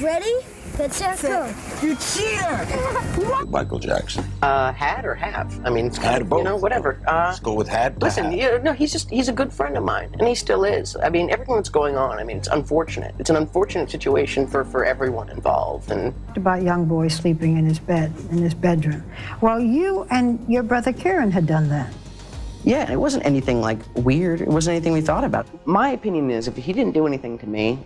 Ready? Let's go. You cheater! Michael Jackson. Had or have? I mean, it's Had both. you know, whatever. Let's go with had. Listen, had. no, he's a good friend of mine, and he still is. I mean, everything that's going on, I mean, it's unfortunate. It's an unfortunate situation for everyone involved, and... About young boy sleeping in his bed, in his bedroom. Well, you and your brother Kieran had done that. Yeah, it wasn't anything, like, weird. It wasn't anything we thought about. My opinion is, if he didn't do anything to me,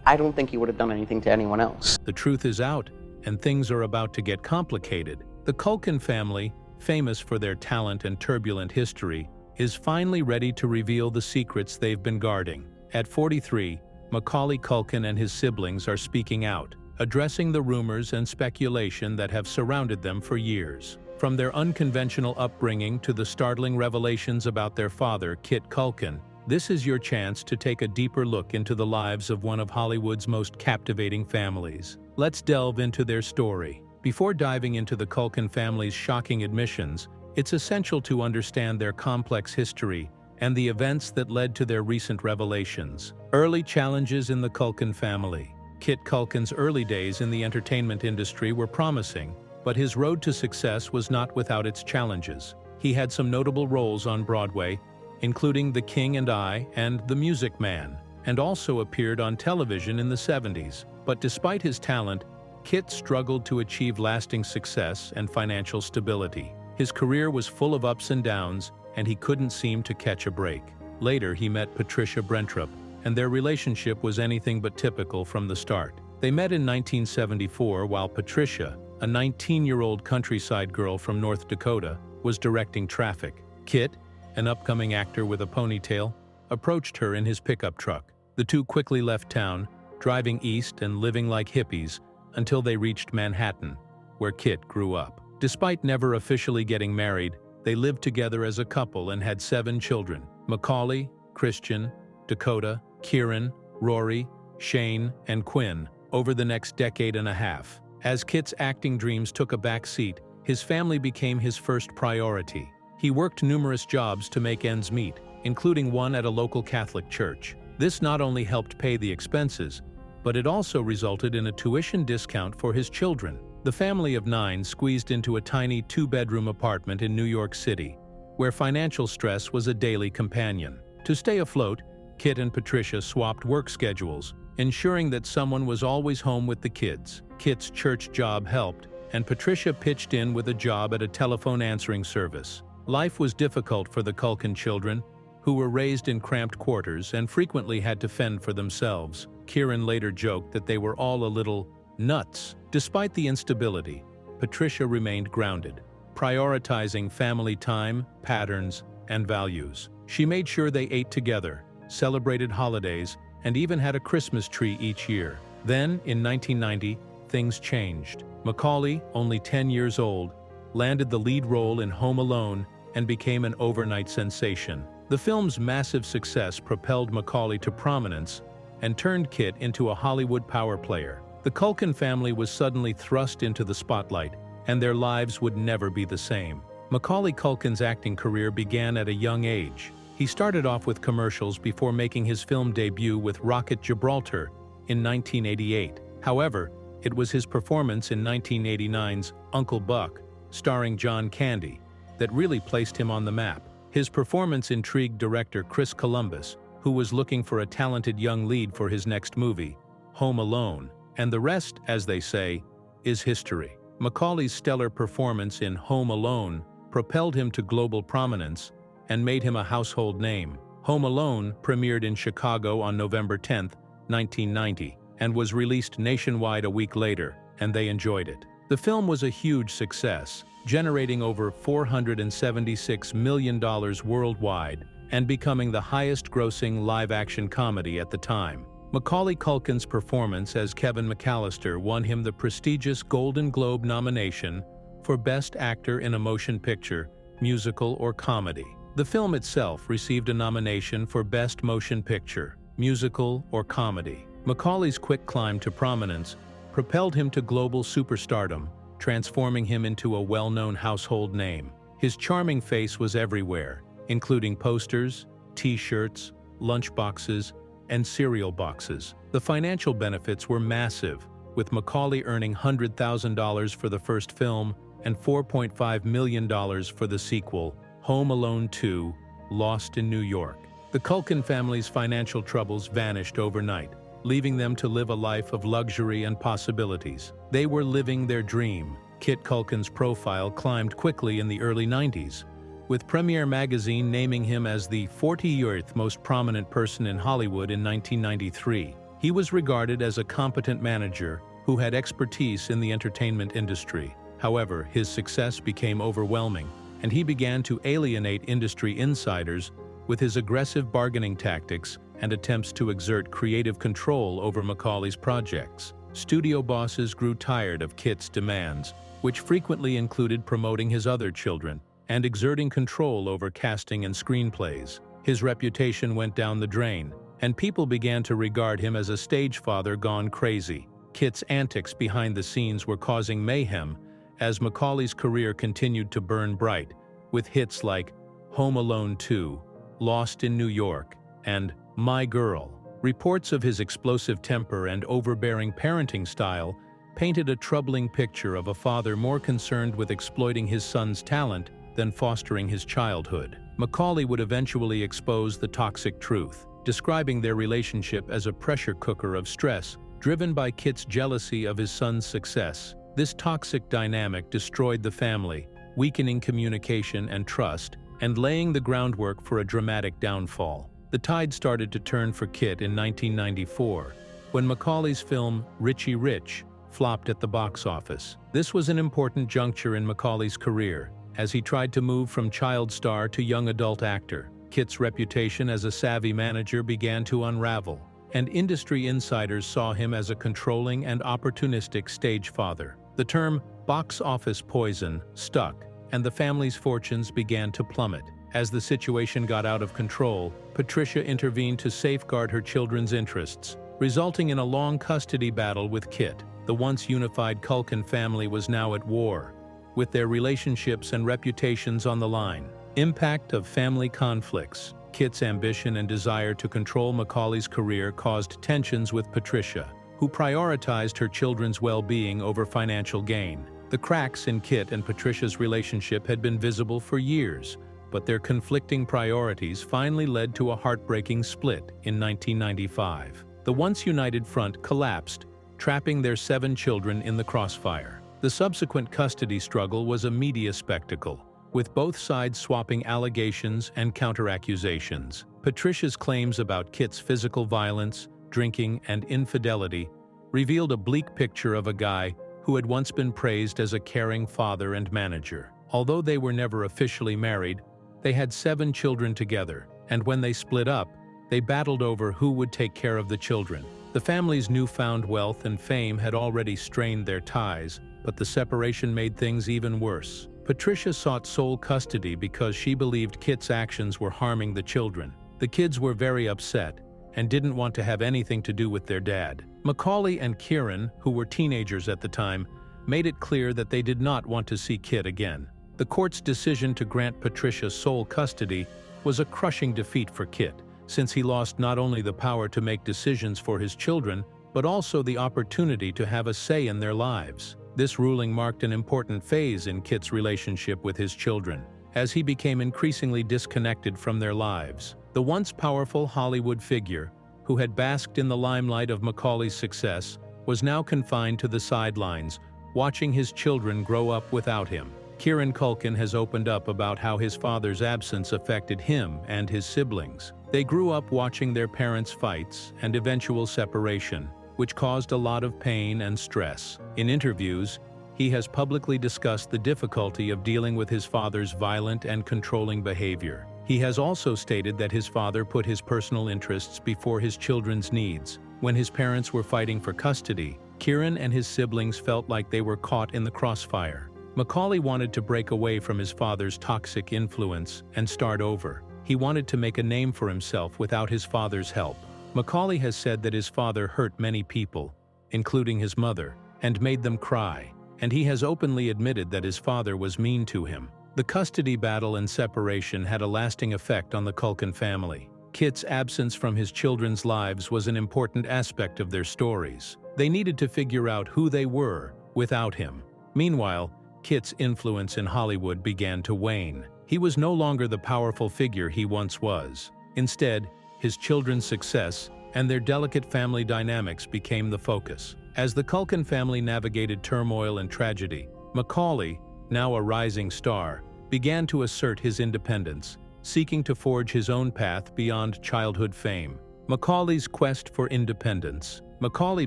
I don't think he would have done anything to anyone else. The truth is out, and things are about to get complicated. The Culkin family, famous for their talent and turbulent history, is finally ready to reveal the secrets they've been guarding. At 43, Macaulay Culkin and his siblings are speaking out, addressing the rumors and speculation that have surrounded them for years. From their unconventional upbringing to the startling revelations about their father, Kit Culkin, this is your chance to take a deeper look into the lives of one of Hollywood's most captivating families. Let's delve into their story. Before diving into the Culkin family's shocking admissions, it's essential to understand their complex history and the events that led to their recent revelations. Early challenges in the Culkin family. Kit Culkin's early days in the entertainment industry were promising, but his road to success was not without its challenges. He had some notable roles on Broadway, including The King and I and The Music Man, and also appeared on television in the 70s. But despite his talent, Kit struggled to achieve lasting success and financial stability. His career was full of ups and downs, and he couldn't seem to catch a break. Later, he met Patricia Brentrup, and their relationship was anything but typical from the start. They met in 1974 while Patricia, a 19-year-old countryside girl from North Dakota, was directing Traffic. Kit, an upcoming actor with a ponytail, approached her in his pickup truck. The two quickly left town, driving east and living like hippies until they reached Manhattan, where Kit grew up. Despite never officially getting married, they lived together as a couple and had 7 children: Macaulay, Christian, Dakota, Kieran, Rory, Shane, and Quinn, over the next decade and a half. As Kit's acting dreams took a back seat, his family became his first priority. He worked numerous jobs to make ends meet, including one at a local Catholic church. This not only helped pay the expenses, but it also resulted in a tuition discount for his children. The family of 9 squeezed into a tiny 2-bedroom apartment in New York City, where financial stress was a daily companion. To stay afloat, Kit and Patricia swapped work schedules, ensuring that someone was always home with the kids. Kit's church job helped, and Patricia pitched in with a job at a telephone answering service. Life was difficult for the Culkin children, who were raised in cramped quarters and frequently had to fend for themselves. Kieran later joked that they were all a little nuts. Despite the instability, Patricia remained grounded, prioritizing family time, patterns, and values. She made sure they ate together, celebrated holidays, and even had a Christmas tree each year. Then, in 1990, things changed. Macaulay, only 10 years old, landed the lead role in Home Alone and became an overnight sensation. The film's massive success propelled Macaulay to prominence and turned Kit into a Hollywood power player. The Culkin family was suddenly thrust into the spotlight, and their lives would never be the same. Macaulay Culkin's acting career began at a young age. He started off with commercials before making his film debut with Rocket Gibraltar in 1988. However, it was his performance in 1989's Uncle Buck, starring John Candy, that really placed him on the map. His performance intrigued director Chris Columbus, who was looking for a talented young lead for his next movie, Home Alone. And the rest, as they say, is history. Macaulay's stellar performance in Home Alone propelled him to global prominence and made him a household name. Home Alone premiered in Chicago on November 10, 1990, and was released nationwide a week later, and they enjoyed it. The film was a huge success, generating over $476 million worldwide and becoming the highest-grossing live-action comedy at the time. Macaulay Culkin's performance as Kevin McCallister won him the prestigious Golden Globe nomination for Best Actor in a Motion Picture, Musical, or Comedy. The film itself received a nomination for Best Motion Picture, Musical, or Comedy. Macaulay's quick climb to prominence propelled him to global superstardom, transforming him into a well-known household name. His charming face was everywhere, including posters, t-shirts, lunchboxes, and cereal boxes. The financial benefits were massive, with Macaulay earning $100,000 for the first film and $4.5 million for the sequel, Home Alone 2, Lost in New York. The Culkin family's financial troubles vanished overnight, leaving them to live a life of luxury and possibilities. They were living their dream. Kit Culkin's profile climbed quickly in the early 90s, with Premiere magazine naming him as the 40th most prominent person in Hollywood in 1993. He was regarded as a competent manager who had expertise in the entertainment industry. However, his success became overwhelming, and he began to alienate industry insiders with his aggressive bargaining tactics and attempts to exert creative control over Macaulay's projects. Studio bosses grew tired of Kit's demands, which frequently included promoting his other children and exerting control over casting and screenplays. His reputation went down the drain, and people began to regard him as a stage father gone crazy. Kit's antics behind the scenes were causing mayhem as Macaulay's career continued to burn bright, with hits like Home Alone 2, Lost in New York, and My Girl. Reports of his explosive temper and overbearing parenting style painted a troubling picture of a father more concerned with exploiting his son's talent than fostering his childhood. Macaulay would eventually expose the toxic truth, describing their relationship as a pressure cooker of stress driven by Kit's jealousy of his son's success. This toxic dynamic destroyed the family, weakening communication and trust, and laying the groundwork for a dramatic downfall. The tide started to turn for Kit in 1994, when Macaulay's film Richie Rich flopped at the box office. This was an important juncture in Macaulay's career, as he tried to move from child star to young adult actor. Kit's reputation as a savvy manager began to unravel, and industry insiders saw him as a controlling and opportunistic stage father. The term box office poison stuck, and the family's fortunes began to plummet. As the situation got out of control, Patricia intervened to safeguard her children's interests, resulting in a long custody battle with Kit. The once unified Culkin family was now at war, with their relationships and reputations on the line. Impact of family conflicts. Kit's ambition and desire to control Macaulay's career caused tensions with Patricia, who prioritized her children's well-being over financial gain. The cracks in Kit and Patricia's relationship had been visible for years, but their conflicting priorities finally led to a heartbreaking split in 1995. The once united front collapsed, trapping their 7 children in the crossfire. The subsequent custody struggle was a media spectacle, with both sides swapping allegations and counter-accusations. Patricia's claims about Kit's physical violence, drinking, and infidelity revealed a bleak picture of a guy who had once been praised as a caring father and manager. Although they were never officially married, they had 7 children together, and when they split up, they battled over who would take care of the children. The family's newfound wealth and fame had already strained their ties, but the separation made things even worse. Patricia sought sole custody because she believed Kit's actions were harming the children. The kids were very upset and didn't want to have anything to do with their dad. Macaulay and Kieran, who were teenagers at the time, made it clear that they did not want to see Kit again. The court's decision to grant Patricia sole custody was a crushing defeat for Kit, since he lost not only the power to make decisions for his children, but also the opportunity to have a say in their lives. This ruling marked an important phase in Kit's relationship with his children, as he became increasingly disconnected from their lives. The once powerful Hollywood figure, who had basked in the limelight of Macaulay's success, was now confined to the sidelines, watching his children grow up without him. Kieran Culkin has opened up about how his father's absence affected him and his siblings. They grew up watching their parents' fights and eventual separation, which caused a lot of pain and stress. In interviews, he has publicly discussed the difficulty of dealing with his father's violent and controlling behavior. He has also stated that his father put his personal interests before his children's needs. When his parents were fighting for custody, Kieran and his siblings felt like they were caught in the crossfire. Macaulay wanted to break away from his father's toxic influence and start over. He wanted to make a name for himself without his father's help. Macaulay has said that his father hurt many people, including his mother, and made them cry, and he has openly admitted that his father was mean to him. The custody battle and separation had a lasting effect on the Culkin family. Kit's absence from his children's lives was an important aspect of their stories. They needed to figure out who they were without him. Meanwhile, Kit's influence in Hollywood began to wane. He was no longer the powerful figure he once was. Instead, his children's success and their delicate family dynamics became the focus. As the Culkin family navigated turmoil and tragedy, Macaulay, now a rising star, began to assert his independence, seeking to forge his own path beyond childhood fame. Macaulay's quest for independence. Macaulay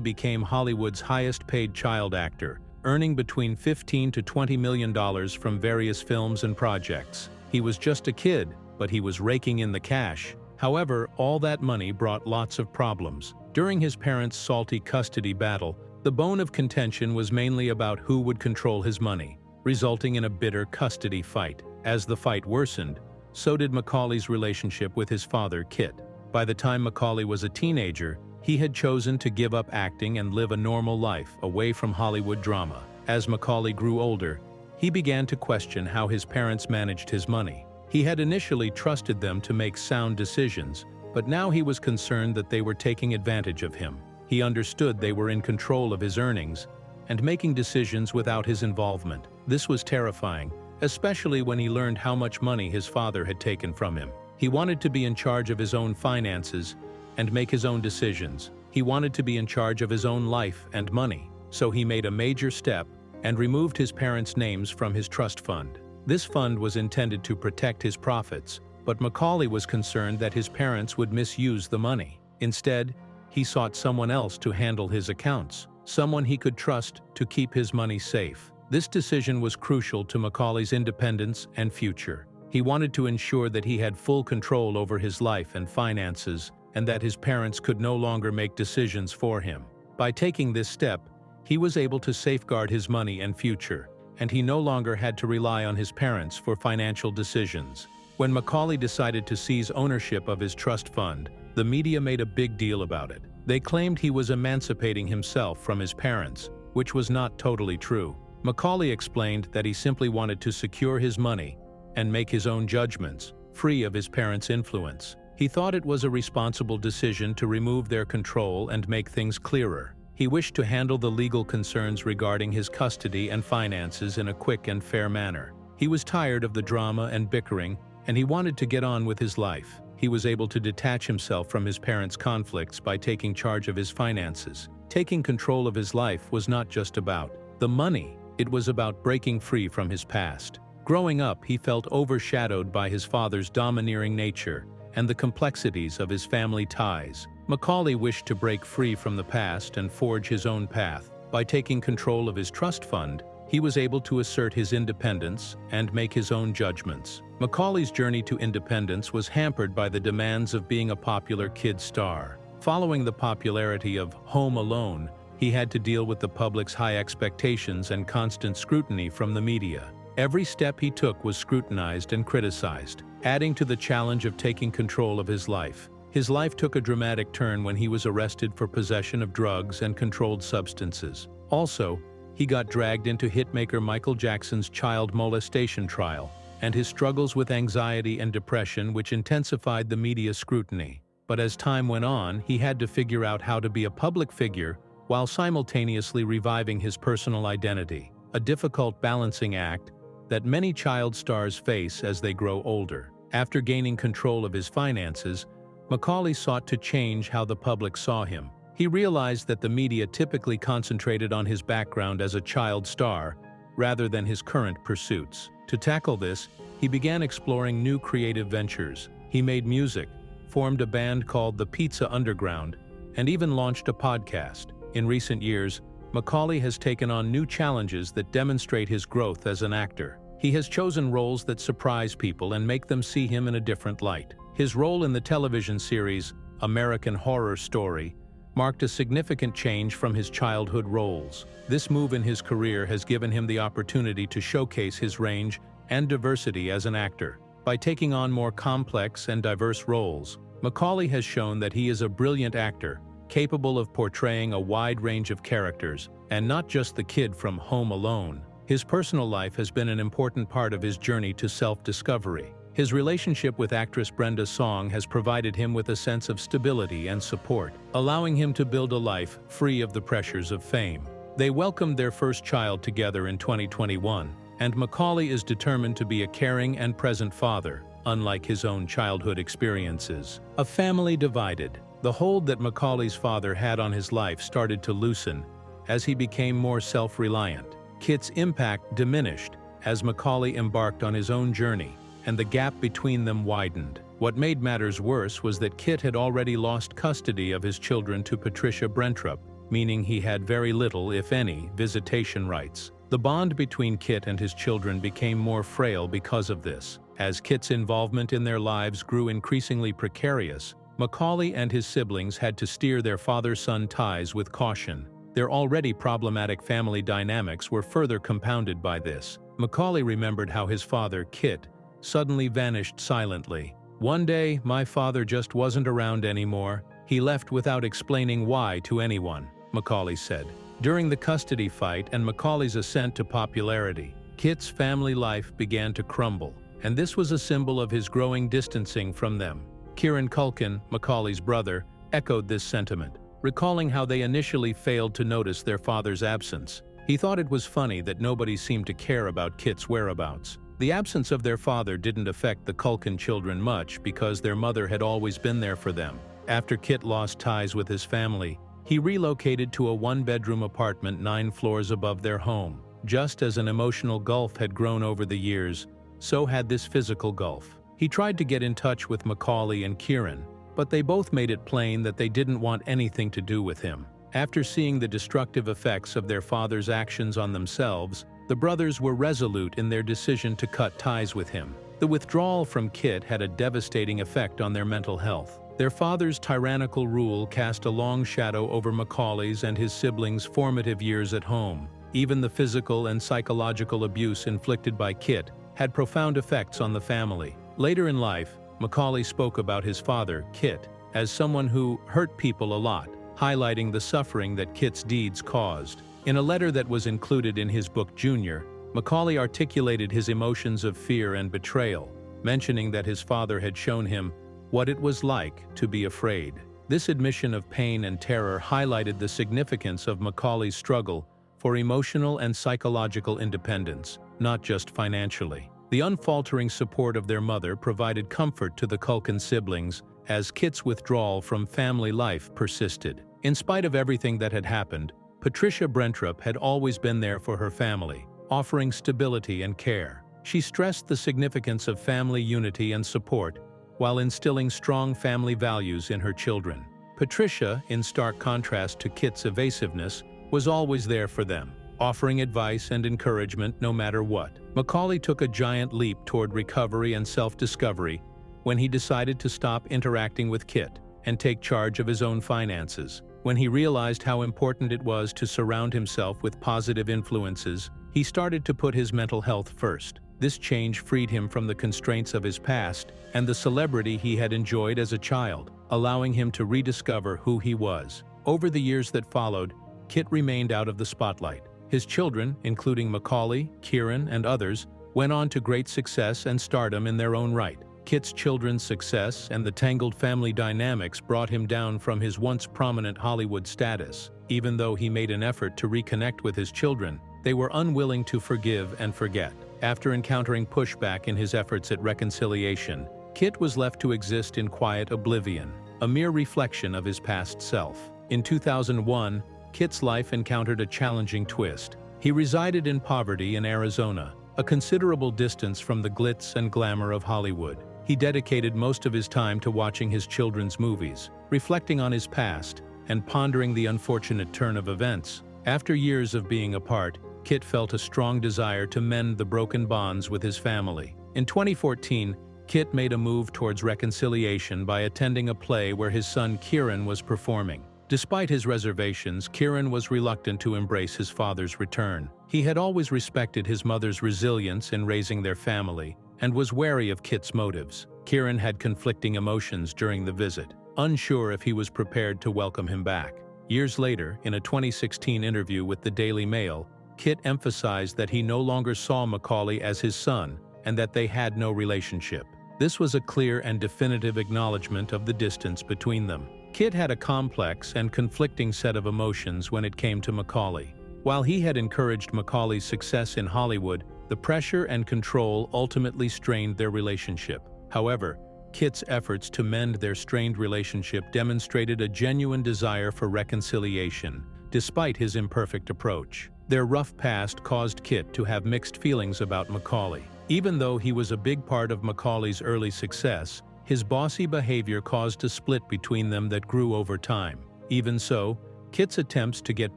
became Hollywood's highest-paid child actor, earning between $15 to $20 million from various films and projects. He was just a kid, but he was raking in the cash. However, all that money brought lots of problems. During his parents' salty custody battle, the bone of contention was mainly about who would control his money, resulting in a bitter custody fight. As the fight worsened, so did Macaulay's relationship with his father, Kit. By the time Macaulay was a teenager, he had chosen to give up acting and live a normal life away from Hollywood drama. As Macaulay grew older, he began to question how his parents managed his money. He had initially trusted them to make sound decisions, but now he was concerned that they were taking advantage of him. He understood they were in control of his earnings and making decisions without his involvement. This was terrifying, especially when he learned how much money his father had taken from him. He wanted to be in charge of his own finances and make his own decisions. He wanted to be in charge of his own life and money, so he made a major step and removed his parents' names from his trust fund. This fund was intended to protect his profits, but Macaulay was concerned that his parents would misuse the money. Instead, he sought someone else to handle his accounts, someone he could trust to keep his money safe. This decision was crucial to Macaulay's independence and future. He wanted to ensure that he had full control over his life and finances, and that his parents could no longer make decisions for him. By taking this step, he was able to safeguard his money and future, and he no longer had to rely on his parents for financial decisions. When Macaulay decided to seize ownership of his trust fund, the media made a big deal about it. They claimed he was emancipating himself from his parents, which was not totally true. Macaulay explained that he simply wanted to secure his money and make his own judgments, free of his parents' influence. He thought it was a responsible decision to remove their control and make things clearer. He wished to handle the legal concerns regarding his custody and finances in a quick and fair manner. He was tired of the drama and bickering, and he wanted to get on with his life. He was able to detach himself from his parents' conflicts by taking charge of his finances. Taking control of his life was not just about the money, it was about breaking free from his past. Growing up, he felt overshadowed by his father's domineering nature and the complexities of his family ties. Macaulay wished to break free from the past and forge his own path. By taking control of his trust fund, he was able to assert his independence and make his own judgments. Macaulay's journey to independence was hampered by the demands of being a popular kid star. Following the popularity of Home Alone, he had to deal with the public's high expectations and constant scrutiny from the media. Every step he took was scrutinized and criticized, adding to the challenge of taking control of his life. His life took a dramatic turn when he was arrested for possession of drugs and controlled substances. Also, he got dragged into hitmaker Michael Jackson's child molestation trial, and his struggles with anxiety and depression which intensified the media scrutiny. But as time went on, he had to figure out how to be a public figure while simultaneously reviving his personal identity, a difficult balancing act that many child stars face as they grow older. After gaining control of his finances, Macaulay sought to change how the public saw him. He realized that the media typically concentrated on his background as a child star rather than his current pursuits. To tackle this, he began exploring new creative ventures. He made music, formed a band called the Pizza Underground, and even launched a podcast. In recent years, Macaulay has taken on new challenges that demonstrate his growth as an actor. He has chosen roles that surprise people and make them see him in a different light. His role in the television series American Horror Story marked a significant change from his childhood roles. This move in his career has given him the opportunity to showcase his range and diversity as an actor. By taking on more complex and diverse roles, Macaulay has shown that he is a brilliant actor, capable of portraying a wide range of characters, and not just the kid from Home Alone. His personal life has been an important part of his journey to self-discovery. His relationship with actress Brenda Song has provided him with a sense of stability and support, allowing him to build a life free of the pressures of fame. They welcomed their first child together in 2021, and Macaulay is determined to be a caring and present father, unlike his own childhood experiences. A family divided. The hold that Macaulay's father had on his life started to loosen as he became more self-reliant. Kit's impact diminished as Macaulay embarked on his own journey, and the gap between them widened. What made matters worse was that Kit had already lost custody of his children to Patricia Brentrup, meaning he had very little, if any, visitation rights. The bond between Kit and his children became more frail because of this. As Kit's involvement in their lives grew increasingly precarious, Macaulay and his siblings had to steer their father-son ties with caution. Their already problematic family dynamics were further compounded by this. Macaulay remembered how his father, Kit, suddenly vanished silently. "One day, my father just wasn't around anymore. He left without explaining why to anyone," Macaulay said. During the custody fight and Macaulay's ascent to popularity, Kit's family life began to crumble, and this was a symbol of his growing distancing from them. Kevin Culkin, Macaulay's brother, echoed this sentiment, recalling how they initially failed to notice their father's absence. He thought it was funny that nobody seemed to care about Kit's whereabouts. The absence of their father didn't affect the Culkin children much because their mother had always been there for them. After Kit lost ties with his family, he relocated to a one-bedroom apartment 9 floors above their home. Just as an emotional gulf had grown over the years, so had this physical gulf. He tried to get in touch with Macaulay and Kieran, but they both made it plain that they didn't want anything to do with him. After seeing the destructive effects of their father's actions on themselves, the brothers were resolute in their decision to cut ties with him. The withdrawal from Kit had a devastating effect on their mental health. Their father's tyrannical rule cast a long shadow over Macaulay's and his siblings' formative years at home. Even the physical and psychological abuse inflicted by Kit had profound effects on the family. Later in life, Macaulay spoke about his father, Kit, as someone who hurt people a lot, highlighting the suffering that Kit's deeds caused. In a letter that was included in his book Junior, Macaulay articulated his emotions of fear and betrayal, mentioning that his father had shown him what it was like to be afraid. This admission of pain and terror highlighted the significance of Macaulay's struggle for emotional and psychological independence, not just financially. The unfaltering support of their mother provided comfort to the Culkin siblings as Kit's withdrawal from family life persisted. In spite of everything that had happened, Patricia Brentrup had always been there for her family, offering stability and care. She stressed the significance of family unity and support while instilling strong family values in her children. Patricia, in stark contrast to Kit's evasiveness, was always there for them, offering advice and encouragement no matter what. Macaulay took a giant leap toward recovery and self-discovery when he decided to stop interacting with Kit and take charge of his own finances. When he realized how important it was to surround himself with positive influences, he started to put his mental health first. This change freed him from the constraints of his past and the celebrity he had enjoyed as a child, allowing him to rediscover who he was. Over the years that followed, Kit remained out of the spotlight. His children, including Macaulay, Kieran, and others, went on to great success and stardom in their own right. Kit's children's success and the tangled family dynamics brought him down from his once prominent Hollywood status. Even though he made an effort to reconnect with his children, they were unwilling to forgive and forget. After encountering pushback in his efforts at reconciliation, Kit was left to exist in quiet oblivion, a mere reflection of his past self. In 2001, Kit's life encountered a challenging twist. He resided in poverty in Arizona, a considerable distance from the glitz and glamour of Hollywood. He dedicated most of his time to watching his children's movies, reflecting on his past, and pondering the unfortunate turn of events. After years of being apart, Kit felt a strong desire to mend the broken bonds with his family. In 2014, Kit made a move towards reconciliation by attending a play where his son Kieran was performing. Despite his reservations, Kieran was reluctant to embrace his father's return. He had always respected his mother's resilience in raising their family and was wary of Kit's motives. Kieran had conflicting emotions during the visit, unsure if he was prepared to welcome him back. Years later, in a 2016 interview with the Daily Mail, Kit emphasized that he no longer saw Macaulay as his son and that they had no relationship. This was a clear and definitive acknowledgement of the distance between them. Kit had a complex and conflicting set of emotions when it came to Macaulay. While he had encouraged Macaulay's success in Hollywood, the pressure and control ultimately strained their relationship. However, Kit's efforts to mend their strained relationship demonstrated a genuine desire for reconciliation, despite his imperfect approach. Their rough past caused Kit to have mixed feelings about Macaulay. Even though he was a big part of Macaulay's early success, his bossy behavior caused a split between them that grew over time. Even so, Kit's attempts to get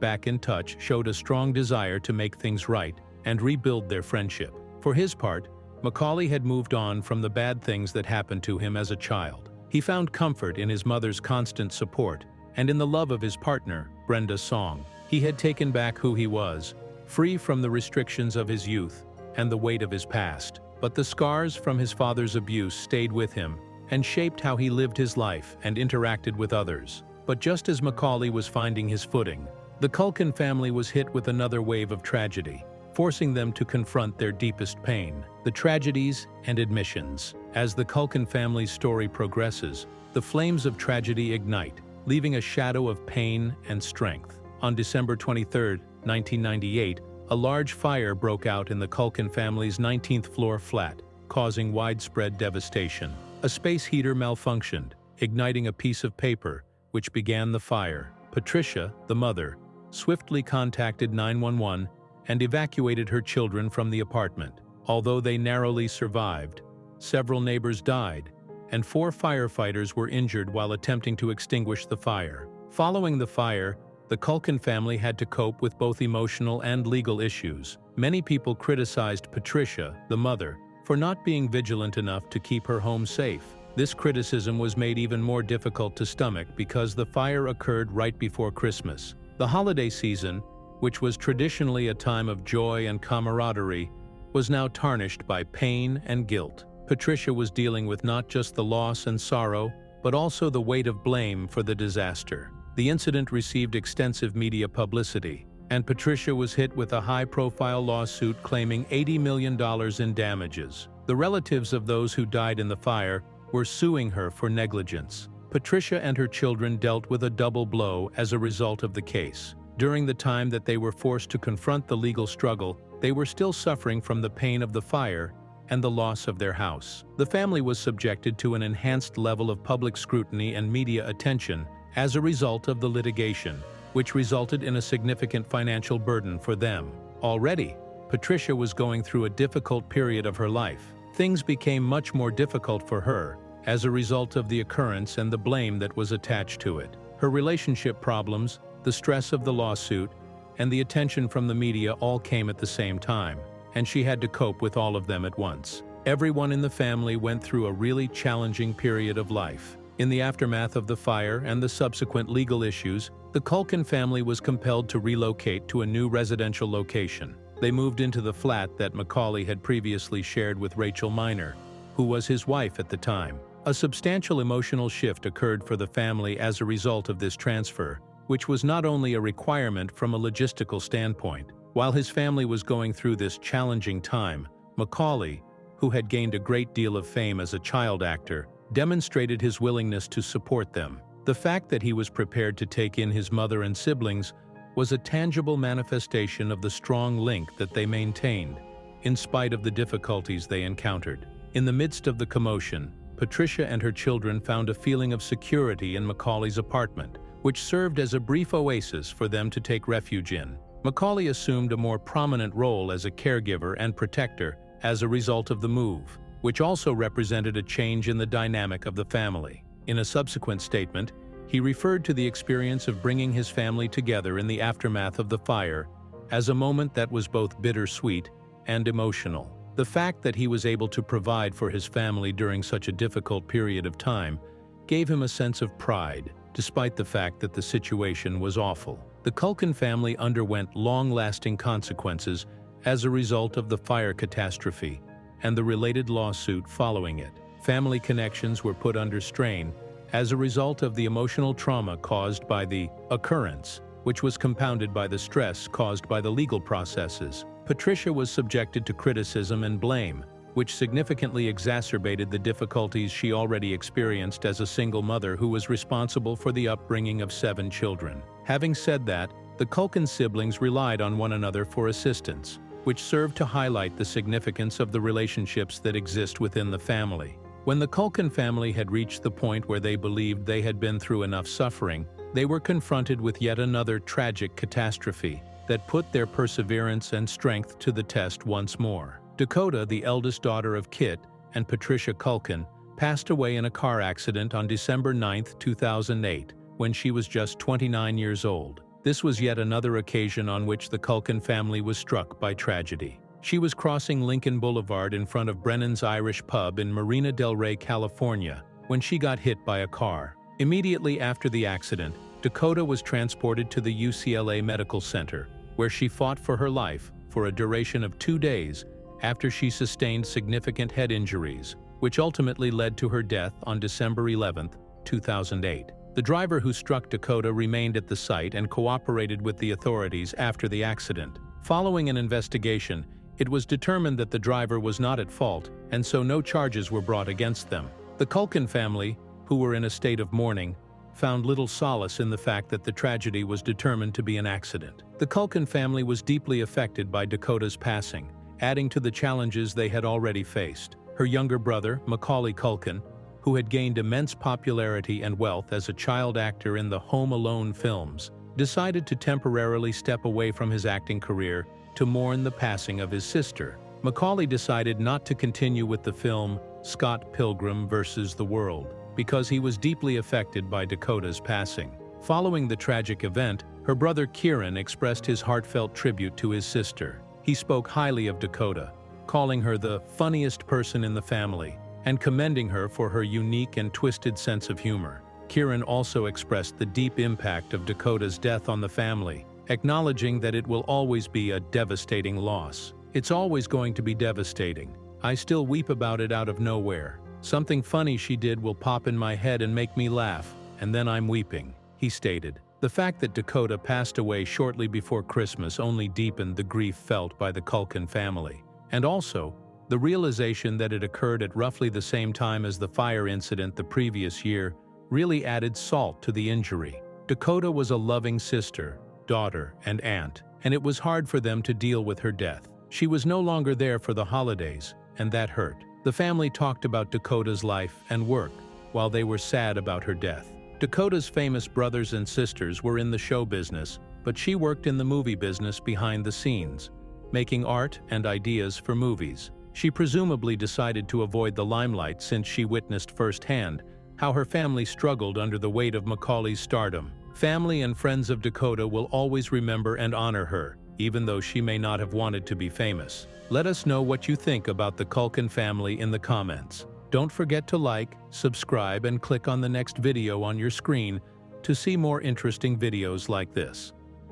back in touch showed a strong desire to make things right and rebuild their friendship. For his part, Macaulay had moved on from the bad things that happened to him as a child. He found comfort in his mother's constant support and in the love of his partner, Brenda Song. He had taken back who he was, free from the restrictions of his youth and the weight of his past. But the scars from his father's abuse stayed with him and shaped how he lived his life and interacted with others. But just as Macaulay was finding his footing, the Culkin family was hit with another wave of tragedy, forcing them to confront their deepest pain, the tragedies and admissions. As the Culkin family's story progresses, the flames of tragedy ignite, leaving a shadow of pain and strength. On December 23, 1998, a large fire broke out in the Culkin family's 19th floor flat, causing widespread devastation. A space heater malfunctioned, igniting a piece of paper, which began the fire. Patricia, the mother, swiftly contacted 911 and evacuated her children from the apartment. Although they narrowly survived, several neighbors died, and 4 firefighters were injured while attempting to extinguish the fire. Following the fire, the Culkin family had to cope with both emotional and legal issues. Many people criticized Patricia, the mother, for not being vigilant enough to keep her home safe. This criticism was made even more difficult to stomach because the fire occurred right before Christmas. The holiday season, which was traditionally a time of joy and camaraderie, was now tarnished by pain and guilt. Patricia was dealing with not just the loss and sorrow, but also the weight of blame for the disaster. The incident received extensive media publicity, and Patricia was hit with a high-profile lawsuit claiming $80 million in damages. The relatives of those who died in the fire were suing her for negligence. Patricia and her children dealt with a double blow as a result of the case. During the time that they were forced to confront the legal struggle, they were still suffering from the pain of the fire and the loss of their house. The family was subjected to an enhanced level of public scrutiny and media attention as a result of the litigation, which resulted in a significant financial burden for them. Already, Patricia was going through a difficult period of her life. Things became much more difficult for her as a result of the occurrence and the blame that was attached to it. Her relationship problems, the stress of the lawsuit, and the attention from the media all came at the same time, and she had to cope with all of them at once. Everyone in the family went through a really challenging period of life. In the aftermath of the fire and the subsequent legal issues, the Culkin family was compelled to relocate to a new residential location. They moved into the flat that Macaulay had previously shared with Rachel Miner, who was his wife at the time. A substantial emotional shift occurred for the family as a result of this transfer, which was not only a requirement from a logistical standpoint. While his family was going through this challenging time, Macaulay, who had gained a great deal of fame as a child actor, demonstrated his willingness to support them. The fact that he was prepared to take in his mother and siblings was a tangible manifestation of the strong link that they maintained, in spite of the difficulties they encountered. In the midst of the commotion, Patricia and her children found a feeling of security in Macaulay's apartment, which served as a brief oasis for them to take refuge in. Macaulay assumed a more prominent role as a caregiver and protector as a result of the move, which also represented a change in the dynamic of the family. In a subsequent statement, he referred to the experience of bringing his family together in the aftermath of the fire as a moment that was both bittersweet and emotional. The fact that he was able to provide for his family during such a difficult period of time gave him a sense of pride, despite the fact that the situation was awful. The Culkin family underwent long-lasting consequences as a result of the fire catastrophe and the related lawsuit following it. Family connections were put under strain as a result of the emotional trauma caused by the occurrence, which was compounded by the stress caused by the legal processes. Patricia was subjected to criticism and blame, which significantly exacerbated the difficulties she already experienced as a single mother who was responsible for the upbringing of 7 children. Having said that, the Culkin siblings relied on one another for assistance, which served to highlight the significance of the relationships that exist within the family. When the Culkin family had reached the point where they believed they had been through enough suffering, they were confronted with yet another tragic catastrophe that put their perseverance and strength to the test once more. Dakota, the eldest daughter of Kit and Patricia Culkin, passed away in a car accident on December 9, 2008, when she was just 29 years old. This was yet another occasion on which the Culkin family was struck by tragedy. She was crossing Lincoln Boulevard in front of Brennan's Irish Pub in Marina del Rey, California, when she got hit by a car. Immediately after the accident, Dakota was transported to the UCLA Medical Center, where she fought for her life for a duration of 2 days after she sustained significant head injuries, which ultimately led to her death on December 11, 2008. The driver who struck Dakota remained at the site and cooperated with the authorities after the accident. Following an investigation, it was determined that the driver was not at fault, and so no charges were brought against them. The Culkin family, who were in a state of mourning, found little solace in the fact that the tragedy was determined to be an accident. The Culkin family was deeply affected by Dakota's passing, adding to the challenges they had already faced. Her younger brother, Macaulay Culkin, who had gained immense popularity and wealth as a child actor in the Home Alone films, decided to temporarily step away from his acting career to mourn the passing of his sister. Macaulay decided not to continue with the film Scott Pilgrim vs. the World because he was deeply affected by Dakota's passing. Following the tragic event, her brother Kieran expressed his heartfelt tribute to his sister. He spoke highly of Dakota, calling her the funniest person in the family, and commending her for her unique and twisted sense of humor. Kieran also expressed the deep impact of Dakota's death on the family, acknowledging that it will always be a devastating loss. "It's always going to be devastating. I still weep about it out of nowhere. Something funny she did will pop in my head and make me laugh, and then I'm weeping," he stated. The fact that Dakota passed away shortly before Christmas only deepened the grief felt by the Culkin family, and also, the realization that it occurred at roughly the same time as the fire incident the previous year really added salt to the injury. Dakota was a loving sister, daughter, and aunt, and it was hard for them to deal with her death. She was no longer there for the holidays, and that hurt. The family talked about Dakota's life and work while they were sad about her death. Dakota's famous brothers and sisters were in the show business, but she worked in the movie business behind the scenes, making art and ideas for movies. She presumably decided to avoid the limelight since she witnessed firsthand how her family struggled under the weight of Macaulay's stardom. Family and friends of Dakota will always remember and honor her, even though she may not have wanted to be famous. Let us know what you think about the Culkin family in the comments. Don't forget to like, subscribe, and click on the next video on your screen to see more interesting videos like this.